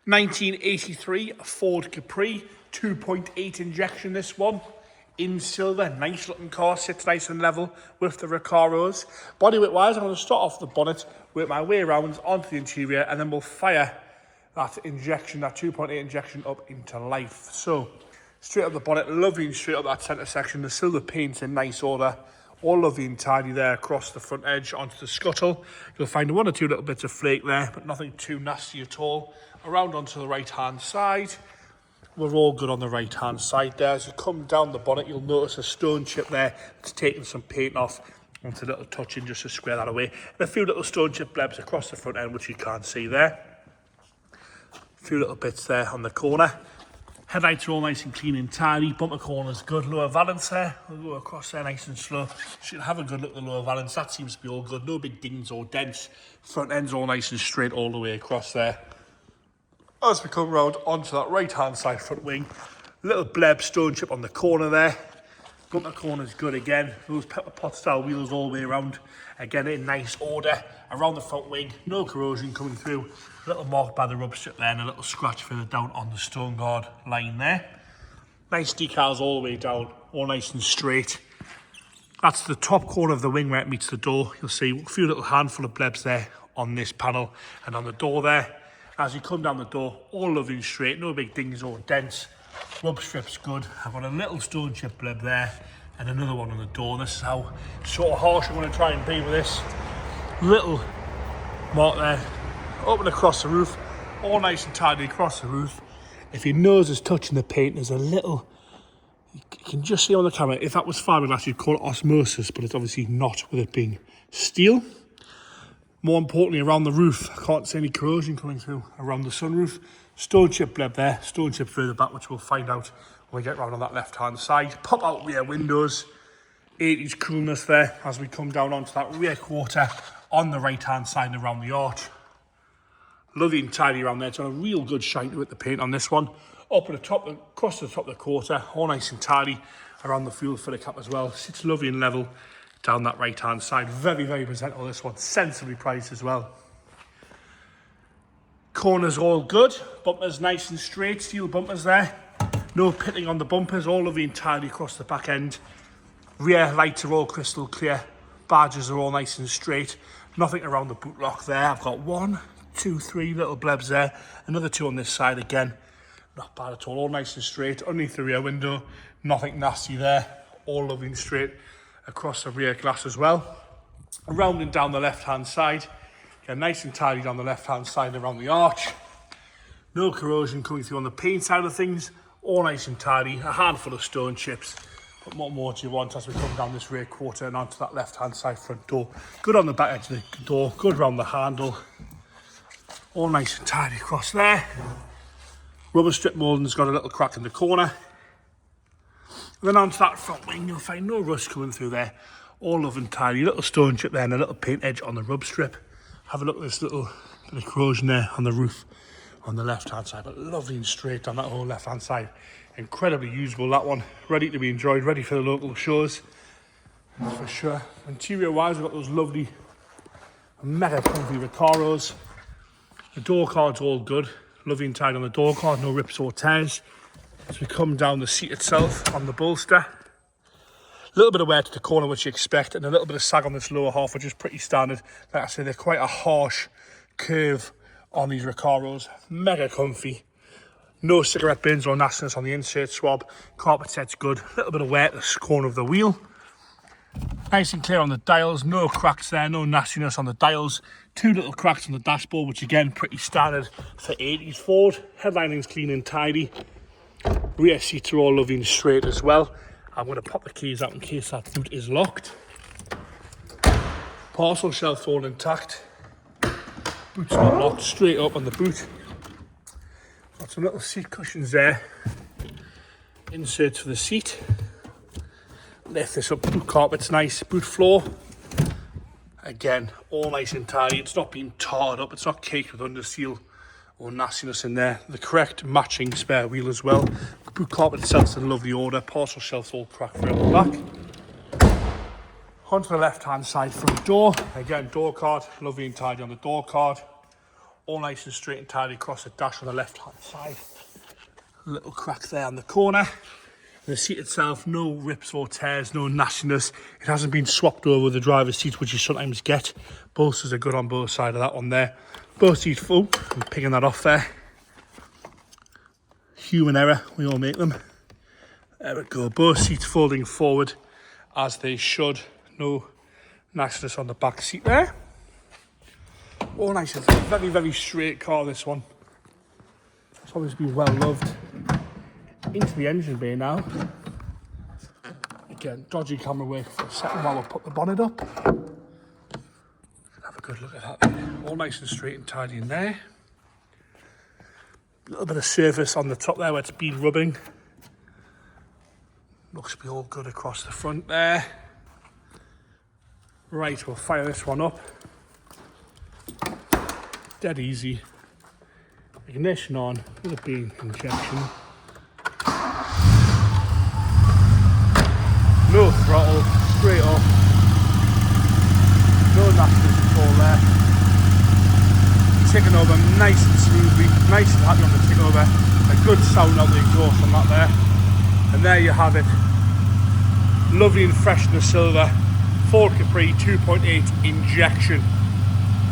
1983 Ford Capri, 2.8 injection this one, in silver, nice looking car, sits nice and level with the Recaros. Bodyweight wise, I'm going to start off the bonnet, work my way around onto the interior, and then we'll fire that injection, that 2.8 injection up into life. So, straight up the bonnet, lovely and straight up that centre section, the silver paint's in nice order, all lovely and tidy there across the front edge onto the scuttle. You'll find one or two little bits of flake there, but nothing too nasty at all. Around onto the right hand side, we're all good on the right hand side there. As you come down the bonnet, you'll notice a stone chip there. It's taken some paint off. Onto a little touching just to square that away. And a few little stone chip blebs across the front end, which you can't see there. A few little bits there on the corner. Headlights are all nice and clean and tidy. Bumper corner's good. Lower valance there. We'll go across there nice and slow. Should have a good look at the lower valance. That seems to be all good. No big dings or dents. Front end's all nice and straight all the way across there. As we come round onto that right hand side front wing, little bleb stone chip on the corner there. Bumper corner's good again. Those pepper pot style wheels all the way around. Again in nice order. Around the front wing, no corrosion coming through. A little mark by the rub strip there and a little scratch further down on the stone guard line there. Nice decals all the way down, all nice and straight. That's the top corner of the wing where it meets the door. You'll see a few little handful of blebs there on this panel and on the door there. As you come down the door, all lovely and straight, no big dings or dents. Rub strip's good. I've got a little stone chip bleb there and another one on the door. This is how sort of harsh I'm going to try and be with this. Little mark there, open across the roof, all nice and tidy across the roof. If your nose is touching the paint, there's a little, you can just see on the camera, if that was fiberglass, you'd call it osmosis, but it's obviously not with it being steel. More importantly, around the roof, I can't see any corrosion coming through around the sunroof. Stone chip bleb there, stone chip further back, which we'll find out when we get round on that left-hand side. Pop out rear windows, 80s coolness there as we come down onto that rear quarter on the right-hand side and around the arch. Lovely and tidy around there. It's got a real good shine to it, the paint on this one. Up at the top, across the top of the quarter, all nice and tidy around the fuel filler cap as well. Sits lovely and level down that right hand side. Very, very presentable this one, sensibly priced as well. Corners all good, bumpers nice and straight, steel bumpers there. No pitting on the bumpers, all lovely and tidy across the back end. Rear lights are all crystal clear, badges are all nice and straight. Nothing around the boot lock there. I've got 1, 2, 3 little blebs there, another 2 on this side again. Not bad at all nice and straight. Underneath the rear window, nothing nasty there, all lovely and straight across the rear glass as well. Around and down the left hand side, again nice and tidy down the left hand side around the arch. No corrosion coming through on the paint side of things, all nice and tidy. A handful of stone chips, but what more do you want as we come down this rear quarter and onto that left hand side front door. Good on the back edge of the door, good around the handle, all nice and tidy across there. Rubber strip moulding's got a little crack in the corner. And then onto that front wing, you'll find no rust coming through there. All lovely and tidy. Little stone chip there and a little paint edge on the rub strip. Have a look at this little bit of corrosion there on the roof on the left-hand side. But lovely and straight on that whole left-hand side. Incredibly usable, that one. Ready to be enjoyed, ready for the local shows. For sure. Interior-wise, we've got those lovely, mega comfy Recaros. The door card's all good. Lovely and tidy on the door card, no rips or tears. As we come down the seat itself on the bolster, a little bit of wear to the corner, which you expect, and a little bit of sag on this lower half, which is pretty standard. Like I say, they're quite a harsh curve on these Recaros. Mega comfy. No cigarette bins or nastiness on the insert swab. Carpet set's good. A little bit of wear at the corner of the wheel. Nice and clear on the dials. No cracks there, no nastiness on the dials. 2 little cracks on the dashboard, which again, pretty standard for 80s Ford. Headlining's clean and tidy. Rear seats are all lovely and straight as well. I'm going to pop the keys out in case that boot is locked. Parcel shelf all intact. Boot's not locked, straight up on the boot. Got some little seat cushions there. Inserts for the seat. Lift this up, boot carpet's nice. Boot floor, again, all nice and tidy. It's not been tarred up, it's not caked with underseal or nastiness in there. The correct matching spare wheel as well. The boot carpet itself's in lovely order. Parcel shelf's all crack free on the back. Onto the left hand side front door. Again, door card, lovely and tidy on the door card. All nice and straight and tidy across the dash on the left hand side. A little crack there on the corner. The seat itself, no rips or tears, no nastiness. It hasn't been swapped over the driver's seat, which you sometimes get. Bolsters are good on both sides of that one there. Both seats full. I'm picking that off there. Human error, we all make them. There we go. Both seats folding forward as they should. No nastiness on the back seat there. All nice. It's a very, very straight car, this one. It's always been well loved. Into the engine bay now. Again, dodgy camera work for a second while we'll put the bonnet up. Have a good look at that there. All nice and straight and tidy in there. A little bit of surface on the top there where it's been rubbing. Looks to be all good across the front there. Right, we'll fire this one up. Dead easy. Ignition on with a bean injection. No throttle, straight up. No nastiness at all there. Ticking over nice and smoothly, nice and happy on the tick over. A good sound out the exhaust on that there. And there you have it. Lovely and fresh in the silver. Ford Capri 2.8 injection.